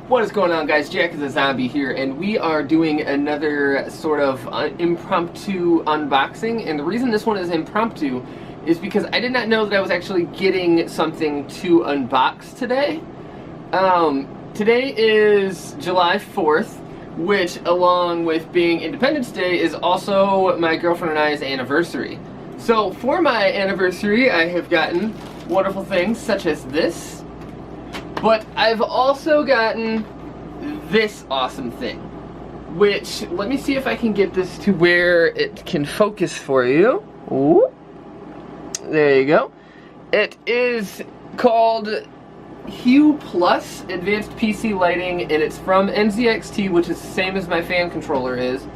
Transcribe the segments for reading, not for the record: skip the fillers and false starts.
What is going on, guys? Jack is a Zombie here, and we are doing another sort of impromptu unboxing. And the reason this one is impromptu is because I did not know that I was actually getting something to unbox today. Today is July 4th, which, along with being Independence Day, is also my girlfriend and I's anniversary. So for my anniversary, I have gotten wonderful things such as this. But I've also gotten this awesome thing, which, let me see if I can get this to where it can focus for you. Ooh. There you go. It is called Hue Plus Advanced PC Lighting, and it's from NZXT, which is the same as my fan controller is.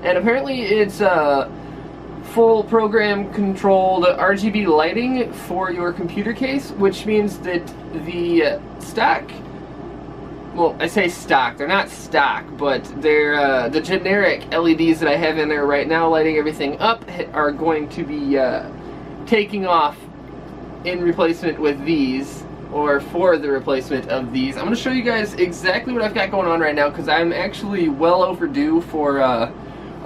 And apparently it's full program controlled RGB lighting for your computer case, which means that the stock, well, I say stock, they're not stock, but they're the generic LEDs that I have in there right now lighting everything up are going to be taking off in replacement with these, or for the replacement of these. I'm going to show you guys exactly what I've got going on right now, because I'm actually well overdue for a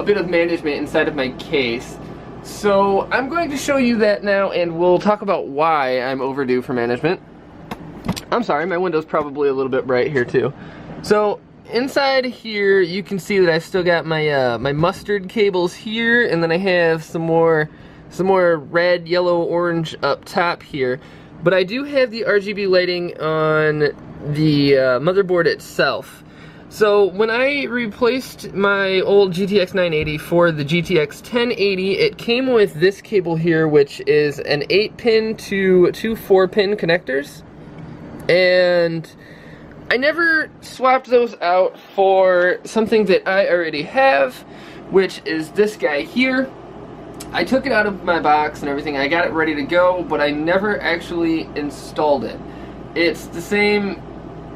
bit of management inside of my case. So I'm going to show you that now, and we'll talk about why I'm overdue for management. I'm sorry, my window's probably a little bit bright here too. So inside here, you can see that I've still got my my mustard cables here, and then I have some more red, yellow, orange up top here. But I do have the RGB lighting on the motherboard itself. So when I replaced my old GTX 980 for the GTX 1080, it came with this cable here, which is an 8-pin to two 4-pin connectors. And I never swapped those out for something that I already have, which is this guy here. I took it out of my box and everything, I got it ready to go, but I never actually installed it. It's the same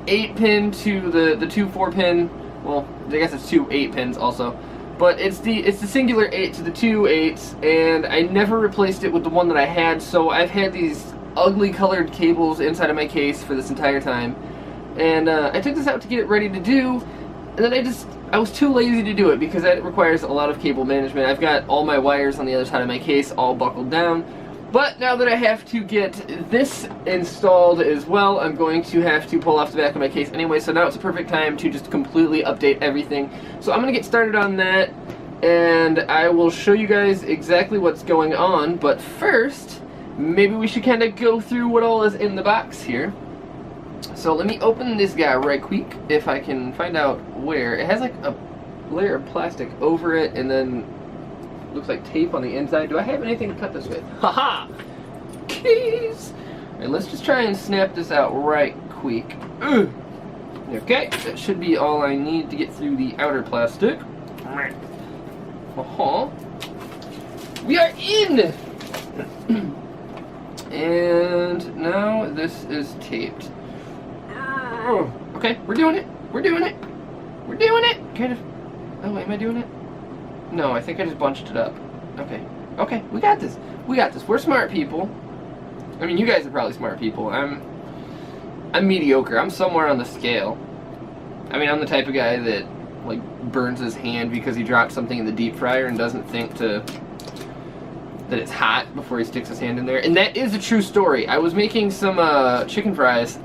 8-pin to the two 4-pin, well, I guess it's two 8-pins also, but it's the singular 8 to the two 8s, and I never replaced it with the one that I had, so I've had these ugly colored cables inside of my case for this entire time. And I took this out to get it ready to do, and then I was too lazy to do it because that requires a lot of cable management. I've got all my wires on the other side of my case all buckled down. But now that I have to get this installed as well, I'm going to have to pull off the back of my case anyway, so now it's a perfect time to just completely update everything. So I'm going to get started on that, and I will show you guys exactly what's going on. But first, maybe we should kind of go through what all is in the box here. So let me open this guy right quick, if I can find out where. It has like a layer of plastic over it, and then looks like tape on the inside. Do I have anything to cut this with? Haha! Keys! Alright, let's just try and snap this out right quick. Ugh. Okay, that should be all I need to get through the outer plastic. We are in! And now this is taped. Okay, we're doing it. We're doing it. We're doing it. Kind of. Oh, am I doing it? No, I think I just bunched it up. Okay. Okay, we got this. We got this. We're smart people. I mean, you guys are probably smart people. I'm mediocre. I'm somewhere on the scale. I mean, I'm the type of guy that, like, burns his hand because he dropped something in the deep fryer and doesn't think that it's hot before he sticks his hand in there. And that is a true story. I was making some chicken fries,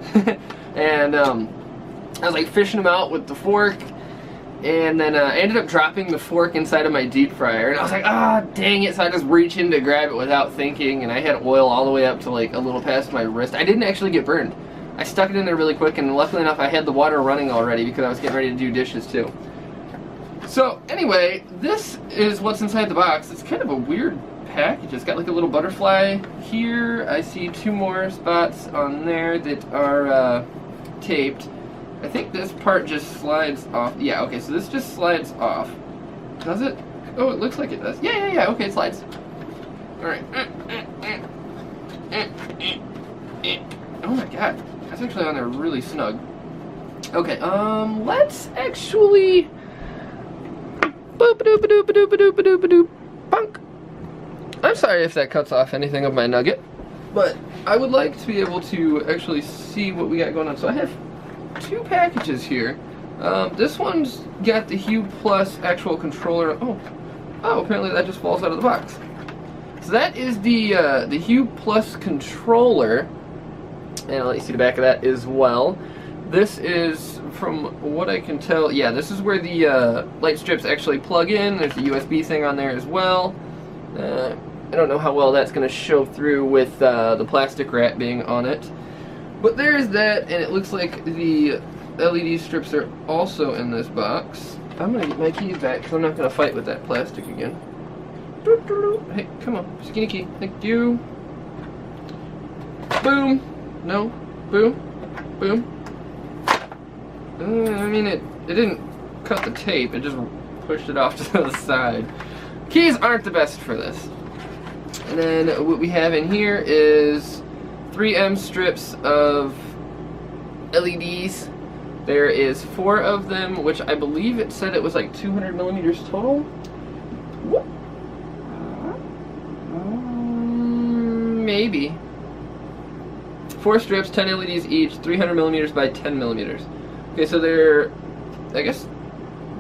and I was, like, fishing them out with the fork. And then I ended up dropping the fork inside of my deep fryer, and I was like, ah, dang it, so I just reached in to grab it without thinking, and I had oil all the way up to like a little past my wrist. I didn't actually get burned. I stuck it in there really quick, and luckily enough I had the water running already because I was getting ready to do dishes too. So anyway, this is what's inside the box. It's kind of a weird package. It's got like a little butterfly here. I see two more spots on there that are taped. I think this part just slides off. Yeah, okay, so this just slides off. Does it? Oh, it looks like it does. Yeah, okay, it slides. Alright. Oh my god. That's actually on there really snug. Okay, let's actually... Boop-a-doop-a-doop-a-doop-a-doop-a-doop-a-doop. Bunk. I'm sorry if that cuts off anything of my nugget, but I would like to be able to actually see what we got going on. So I have two packages here. This one's got the Hue Plus actual controller. Oh, apparently that just falls out of the box. So that is the Hue Plus controller, and I'll let you see the back of that as well. This is, from what I can tell, yeah, this is where the light strips actually plug in. There's a USB thing on there as well. I don't know how well that's going to show through with the plastic wrap being on it. But there's that, and it looks like the LED strips are also in this box. I'm going to get my keys back because I'm not going to fight with that plastic again. Hey, come on, skinny key. Thank you. Boom. No. Boom. Boom. I mean, it didn't cut the tape. It just pushed it off to the side. Keys aren't the best for this. And then what we have in here is 3M strips of LEDs. There is 4 of them, which I believe it said it was like 200 millimeters total. Maybe. 4 strips, 10 LEDs each, 300 millimeters by 10 millimeters. Okay, so they're, I guess,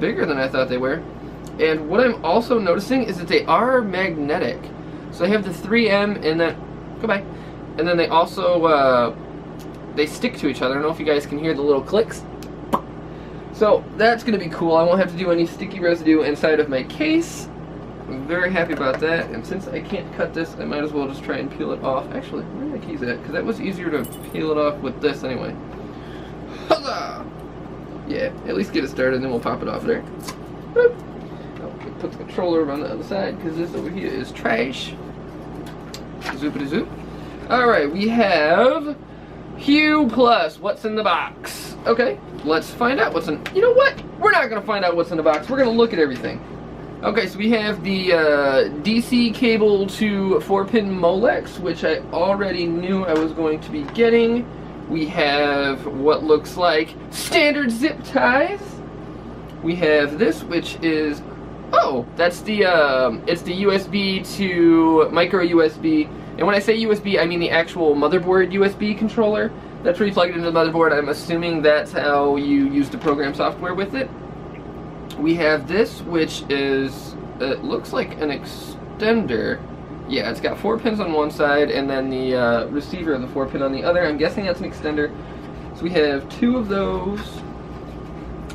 bigger than I thought they were. And what I'm also noticing is that they are magnetic. So they have the 3M and then, goodbye. And then they also, they stick to each other. I don't know if you guys can hear the little clicks. So that's going to be cool. I won't have to do any sticky residue inside of my case. I'm very happy about that. And since I can't cut this, I might as well just try and peel it off. Actually, where are my keys at? Because that was easier to peel it off with this anyway. Huzzah! Yeah, at least get it started, and then we'll pop it off there. Boop. Okay, put the controller on the other side, because this over here is trash. Zoopity zoop. Alright, we have Hue Plus. What's in the box? Okay, let's find out what's in. You know what? We're not going to find out what's in the box. We're going to look at everything. Okay, so we have the DC cable to 4-pin Molex, which I already knew I was going to be getting. We have what looks like standard zip ties. We have this, which is, oh, that's the, it's the USB to micro USB. And when I say USB, I mean the actual motherboard USB controller. That's where you plug it into the motherboard. I'm assuming that's how you use the program software with it. We have this, which is, it looks like an extender. Yeah, it's got 4 pins on one side, and then the receiver of the 4-pin on the other. I'm guessing that's an extender. So we have 2 of those.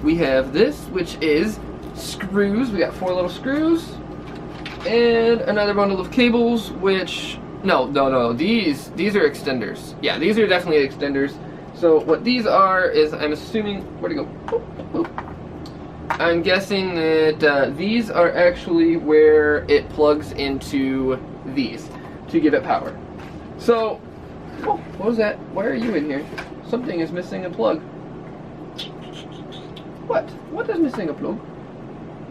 We have this, which is screws. We got 4 little screws. And another bundle of cables, which, no, these are extenders. Yeah, these are definitely extenders. So what these are is, I'm assuming, where'd it go? Boop, boop. I'm guessing that these are actually where it plugs into these to give it power. So, oh, what was that? Why are you in here? Something is missing a plug. What? What is missing a plug?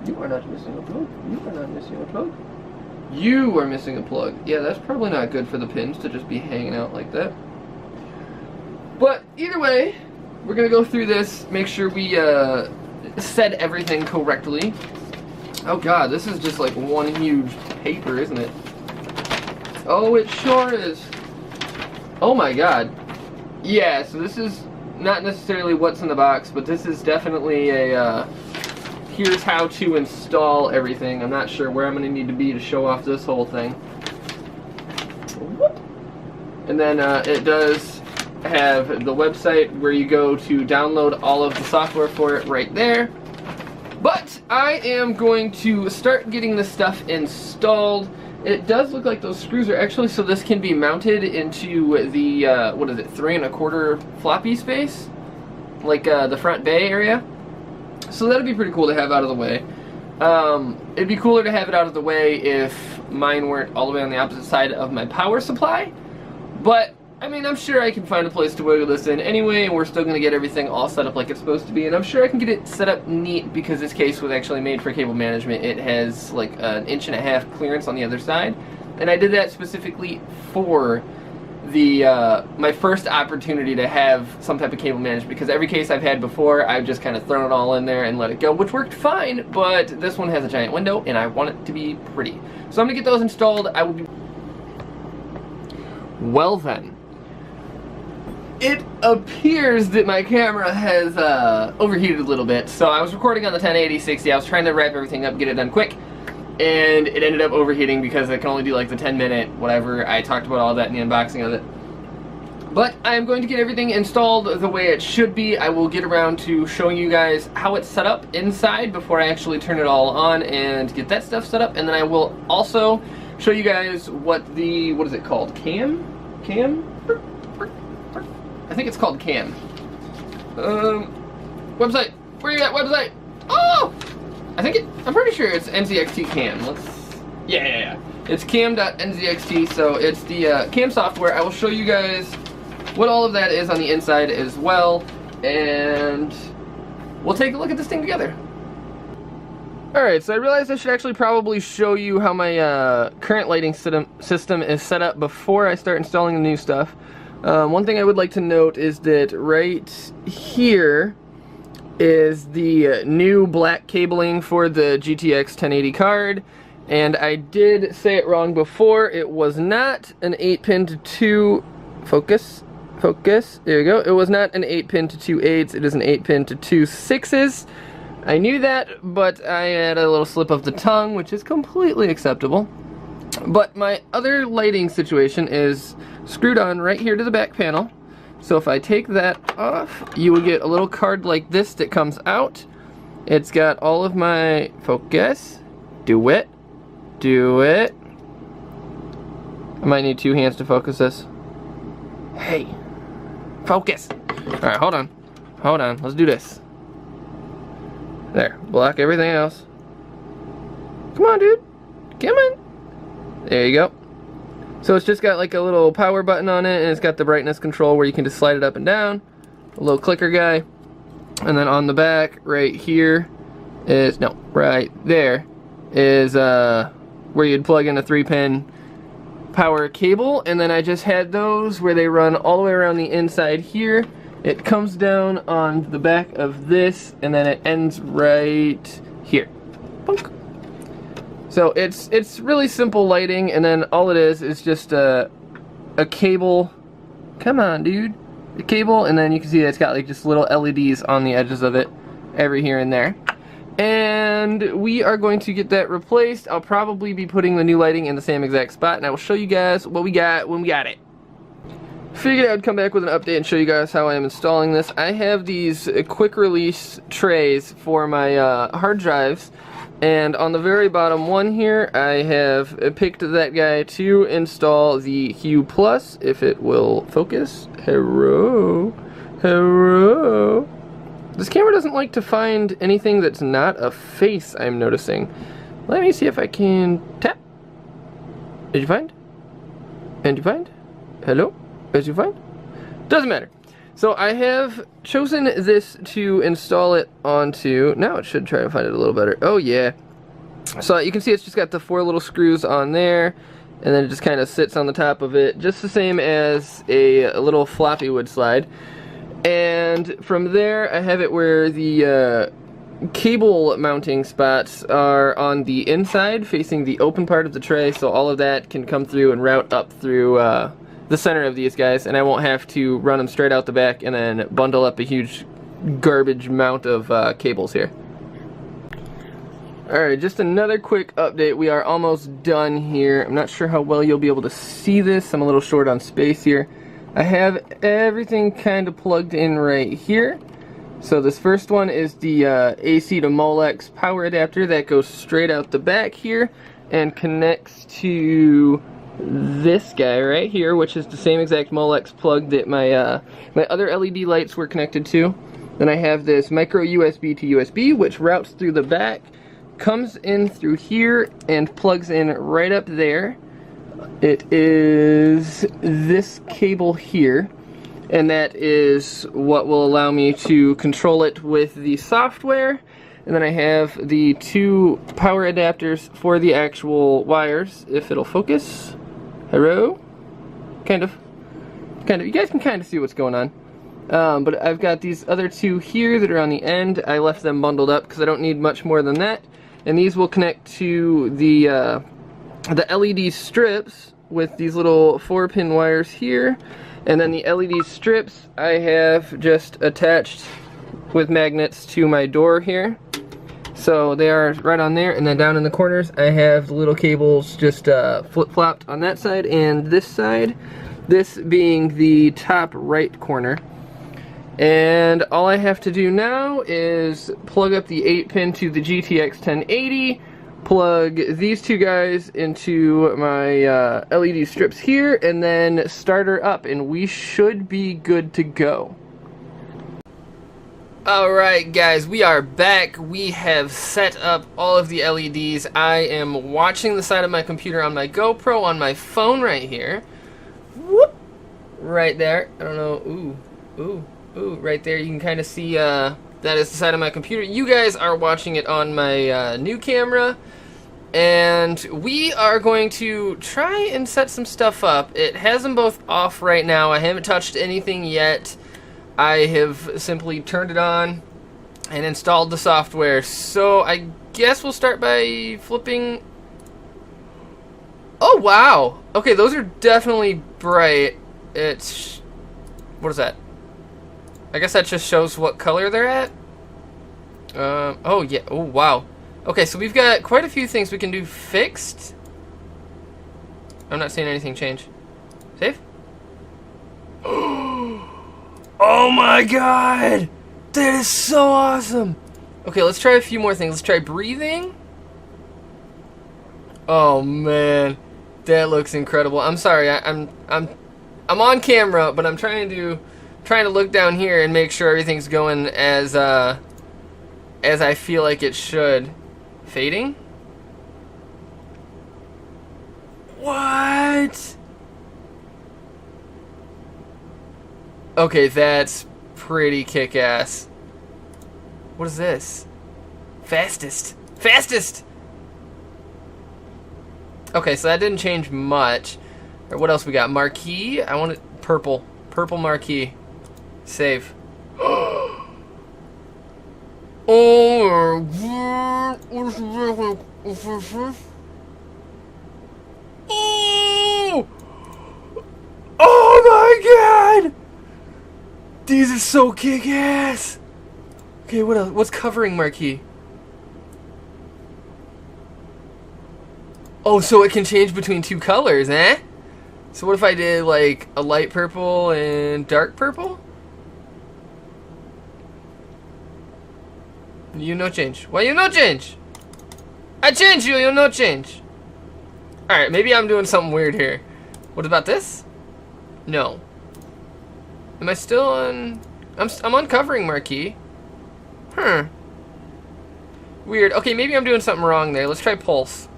You are not missing a plug. You are not missing a plug. You are missing a plug. Yeah, that's probably not good for the pins to just be hanging out like that. But either way, we're gonna go through this, make sure we said everything correctly. Oh god, this is just like one huge paper, isn't it? Oh, it sure is. Oh my god. Yeah, so this is not necessarily what's in the box, but this is definitely a, here's how to install everything. I'm not sure where I'm going to need to be to show off this whole thing. And then it does have the website where you go to download all of the software for it right there. But I am going to start getting this stuff installed. It does look like those screws are actually, so this can be mounted into the, what is it, 3 1/4 floppy space? Like the front bay area. So that'd be pretty cool to have out of the way. It'd be cooler to have it out of the way if mine weren't all the way on the opposite side of my power supply. But, I mean, I'm sure I can find a place to wiggle this in anyway, and we're still going to get everything all set up like it's supposed to be. And I'm sure I can get it set up neat because this case was actually made for cable management. It has like an 1.5 inch clearance on the other side. And I did that specifically for the my first opportunity to have some type of cable management, because every case I've had before, I've just kind of thrown it all in there and let it go, which worked fine, but this one has a giant window and I want it to be pretty. So I'm going to get those installed. I will be... Well then, it appears that my camera has overheated a little bit. So I was recording on the 1080/60. I was trying to wrap everything up, get it done quick, and it ended up overheating because I can only do like the 10-minute whatever. I talked about all that in the unboxing of it. But I'm going to get everything installed the way it should be. I will get around to showing you guys how it's set up inside before I actually turn it all on and get that stuff set up. And then I will also show you guys what is it called? Cam? I think it's called Cam. Website. Where you at, website? Oh! I'm pretty sure it's NZXT Cam. Yeah. It's cam.nzxt, so it's the Cam software. I will show you guys what all of that is on the inside as well, and we'll take a look at this thing together. Alright, so I realized I should actually probably show you how my current lighting system is set up before I start installing the new stuff. One thing I would like to note is that right here is the new black cabling for the GTX 1080 card, and I did say it wrong before. It was not an 8-pin to 2 focus, there you go. It was not an 8-pin to 2 8s, it is an 8-pin to 2 6s. I knew that, but I had a little slip of the tongue, which is completely acceptable. But my other lighting situation is screwed on right here to the back panel. So if I take that off, you will get a little card like this that comes out. It's got all of my focus. Do it. I might need 2 hands to focus this. Hey, focus. Alright, hold on, let's do this. There, block everything else. Come on, dude, come on. There you go. So it's just got like a little power button on it, and it's got the brightness control where you can just slide it up and down. A little clicker guy. And then on the back, right here is, no, right there is where you'd plug in a 3-pin power cable. And then I just had those where they run all the way around the inside here. It comes down on the back of this, and then it ends right here. Bonk. So it's really simple lighting, and then all it is just a cable. Come on, dude. A cable, and then you can see that it's got like just little LEDs on the edges of it, every here and there. And we are going to get that replaced. I'll probably be putting the new lighting in the same exact spot, and I will show you guys what we got when we got it. Figured I would come back with an update and show you guys how I am installing this. I have these quick release trays for my hard drives, and on the very bottom one here I have picked that guy to install the Hue Plus, if it will focus. Hello. This camera doesn't like to find anything that's not a face, I'm noticing. Let me see if I can tap. Did you find? And you find? Hello? Did you find? Doesn't matter. So I have chosen this to install it onto. Now it should try to find it a little better. Oh yeah. So you can see it's just got the 4 little screws on there, and then it just kind of sits on the top of it, just the same as a little floppy would slide. And from there I have it where the cable mounting spots are on the inside facing the open part of the tray, so all of that can come through and route up through the center of these guys, and I won't have to run them straight out the back and then bundle up a huge garbage amount of cables here. Alright, just another quick update. We are almost done here. I'm not sure how well you'll be able to see this. I'm a little short on space here. I have everything kind of plugged in right here. So this first one is the AC to Molex power adapter that goes straight out the back here and connects to this guy right here, which is the same exact Molex plug that my my other LED lights were connected to. Then I have this micro USB to USB, which routes through the back, comes in through here, and plugs in right up there. It is this cable here, and that is what will allow me to control it with the software. And then I have the 2 power adapters for the actual wires, if it'll focus. Hello? Kind of. You guys can kind of see what's going on. But I've got these other 2 here that are on the end. I left them bundled up because I don't need much more than that. And these will connect to the LED strips with these little 4-pin wires here. And then the LED strips I have just attached with magnets to my door here. So they are right on there, and then down in the corners I have the little cables just flip-flopped on that side and this side. This being the top right corner. And all I have to do now is plug up the 8-pin to the GTX 1080, plug these two guys into my LED strips here, and then start her up, and we should be good to go. Alright guys, we are back. We have set up all of the LEDs. I am watching the side of my computer on my GoPro on my phone right here. Whoop! Right there. I don't know. Ooh, right there. You can kind of see that is the side of my computer. You guys are watching it on my new camera. And we are going to try and set some stuff up. It has them both off right now. I haven't touched anything yet. I have simply turned it on and installed the software. So I guess we'll start by flipping. Oh wow! Okay, those are definitely bright. It's, what is that? I guess that just shows what color they're at. Oh yeah. Oh wow. Okay, so we've got quite a few things we can do fixed. I'm not seeing anything change. Save. Oh my god! That is so awesome! Okay, let's try a few more things. Let's try breathing. Oh man, that looks incredible. I'm sorry, I'm on camera, but I'm trying to look down here and make sure everything's going as I feel like it should. Fading? What? Okay, that's pretty kick-ass. What is this? Fastest. Fastest! Okay, so that didn't change much. What else we got? Marquee? I want it purple. Purple marquee. Save. Oh my god! These are so kick-ass! Okay, what else? What's covering marquee? Oh, so it can change between two colors, eh? So what if I did like a light purple and dark purple? You no change. Why you no change? I change you, you no change. Alright, maybe I'm doing something weird here. What about this? No. Am I still on? I'm on covering marquee. Huh. Weird. Okay, maybe I'm doing something wrong there. Let's try pulse.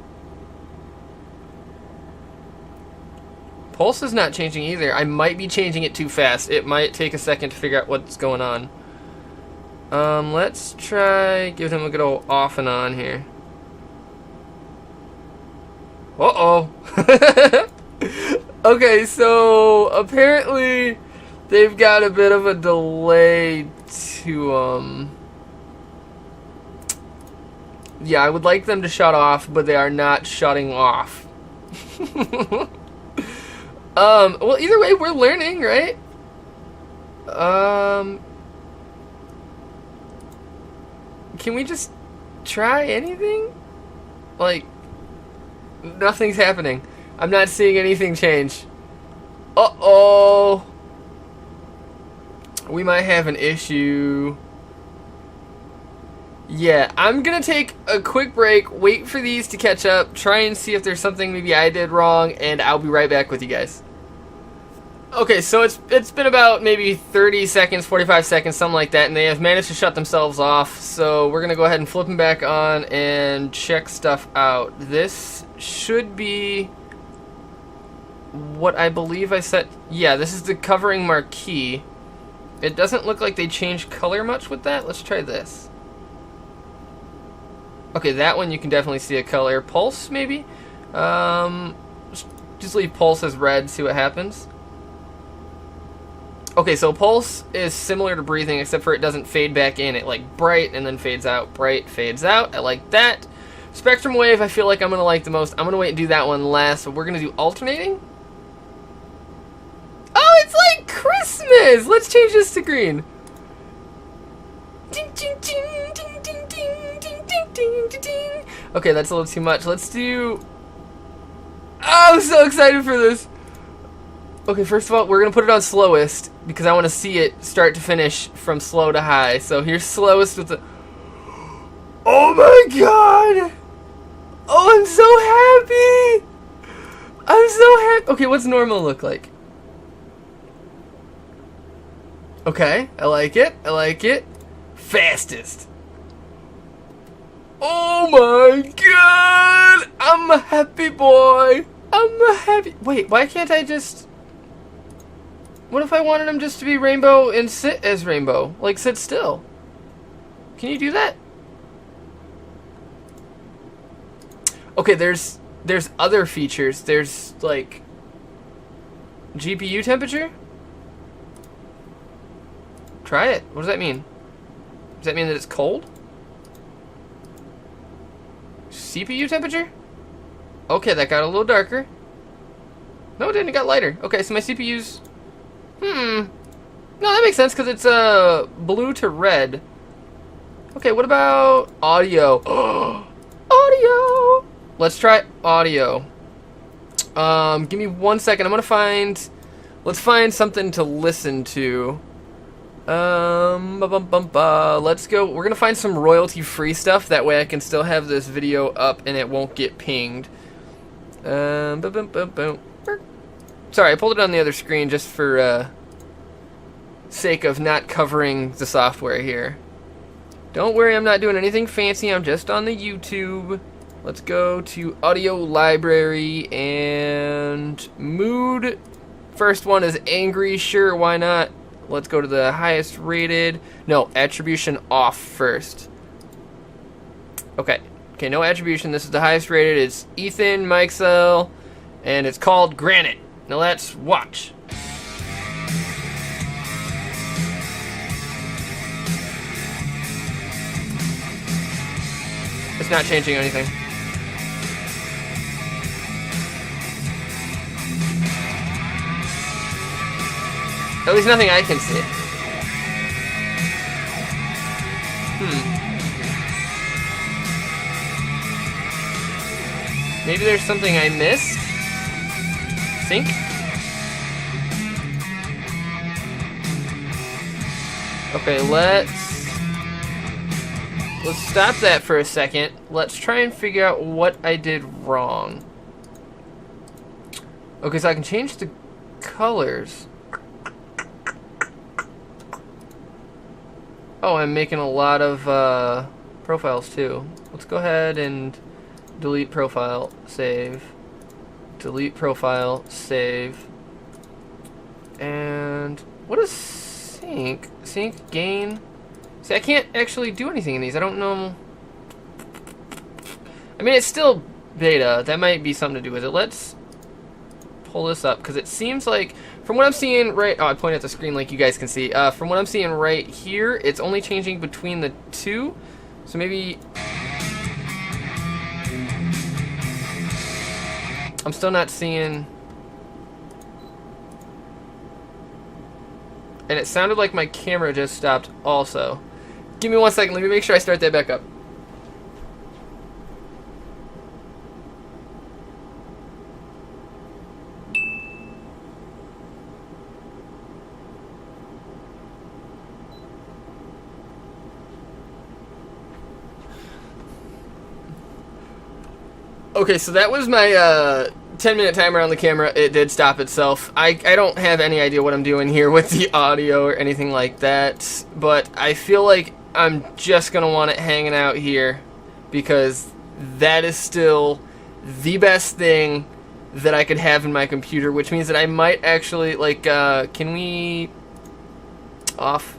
Pulse is not changing either. I might be changing it too fast. It might take a second to figure out what's going on. Let's try give him a good old off and on here. Uh-oh. Okay, so apparently they've got a bit of a delay to, yeah, I would like them to shut off, but they are not shutting off. Well, either way, we're learning, right? Can we just try anything? Like, nothing's happening. I'm not seeing anything change. Uh-oh. We might have an issue. Yeah, I'm gonna take a quick break, wait for these to catch up, try and see if there's something maybe I did wrong, and I'll be right back with you guys. Okay, so it's been about maybe 30 seconds, 45 seconds, something like that, and they have managed to shut themselves off. So we're gonna go ahead and flip them back on and check stuff out. This should be what I believe I set. Yeah, this is the covering marquee. It doesn't look like they changed color much with that. Let's try this. Okay, that one you can definitely see a color. Pulse, maybe? Just leave pulse as red, see what happens. Okay, so pulse is similar to breathing, except for it doesn't fade back in. It like bright and then fades out, bright, fades out. I like that. Spectrum wave, I feel like I'm gonna like the most. I'm gonna wait and do that one last, but we're gonna do alternating. Oh, it's like Christmas! Let's change this to green. Ding, ding, ding, ding, ding, ding, ding, ding, ding, ding, ding. Okay, that's a little too much. Let's do... Oh, I'm so excited for this. Okay, first of all, we're going to put it on slowest because I want to see it start to finish from slow to high. So here's slowest with the... Oh my god! Oh, I'm so happy! I'm so happy! Okay, what's normal look like? Okay, I like it. I like it. Fastest. Oh my god! I'm a happy boy! I'm a happy... Wait, why can't I just... What if I wanted them just to be rainbow and sit as rainbow? Like, sit still. Can you do that? Okay, there's other features. There's, like... GPU temperature? Try it. What does that mean? Does that mean that it's cold? CPU temperature? Okay, that got a little darker. No, it didn't. It got lighter. Okay, so my CPU's... No, that makes sense because it's blue to red. Okay, what about audio? Audio! Let's try audio. Give me 1 second. I'm gonna find... Let's find something to listen to. Let's go. We're gonna find some royalty-free stuff. That way I can still have this video up and it won't get pinged. Sorry, I pulled it on the other screen just for sake of not covering the software here. Don't worry, I'm not doing anything fancy. I'm just on the YouTube. Let's go to audio library and mood. First one is angry. Sure, why not? Let's go to the highest rated. No, attribution off first. Okay. Okay, no attribution. This is the highest rated. It's Ethan Mixel, and it's called Granite. Now let's watch. It's not changing anything. At least nothing I can see. Maybe there's something I missed? Sync? Okay, let's stop that for a second. Let's try and figure out what I did wrong. Okay, so I can change the colors. Oh, I'm making a lot of profiles too. Let's go ahead and delete profile, save. Delete profile, save. And what is sync? Sync, gain. See, I can't actually do anything in these. I don't know. I mean, it's still beta. That might be something to do with it. Let's pull this up because it seems like, from what I'm seeing right... Oh, I point at the screen like you guys can see. From what I'm seeing right here, it's only changing between the two. So maybe... I'm still not seeing... And it sounded like my camera just stopped also. Give me 1 second. Let me make sure I start that back up. Okay, so that was my 10-minute timer on the camera. It did stop itself. I don't have any idea what I'm doing here with the audio or anything like that, but I feel like I'm just going to want it hanging out here because that is still the best thing that I could have in my computer, which means that I might actually, like, can we... Off.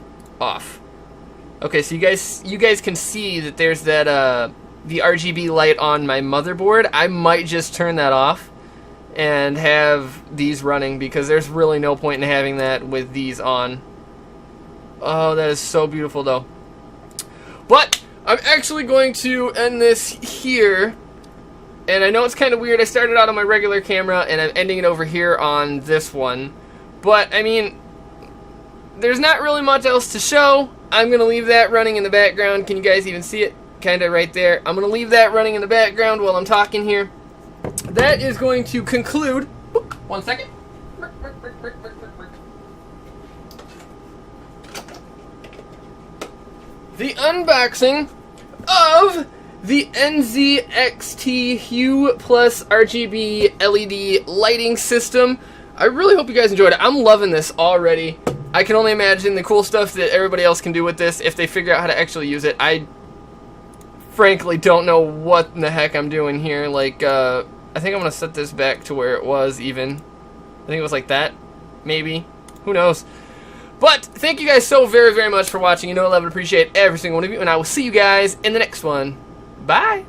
Okay, so you guys can see that there's that, the RGB light on my motherboard. I might just turn that off and have these running because there's really no point in having that with these on. Oh, that is so beautiful though. But I'm actually going to end this here. And I know it's kind of weird. I started out on my regular camera and I'm ending it over here on this one. But I mean, there's not really much else to show. I'm going to leave that running in the background. Can you guys even see it? Kind of right there. I'm going to leave that running in the background while I'm talking here. That is going to conclude. One second. The unboxing of the NZXT Hue Plus RGB LED lighting system. I really hope you guys enjoyed it. I'm loving this already. I can only imagine the cool stuff that everybody else can do with this if they figure out how to actually use it. I frankly don't know what in the heck I'm doing here. Like, I think I'm going to set this back to where it was even. I think it was like that, maybe. Who knows? But thank you guys so very, very much for watching. You know I love and appreciate every single one of you, and I will see you guys in the next one. Bye!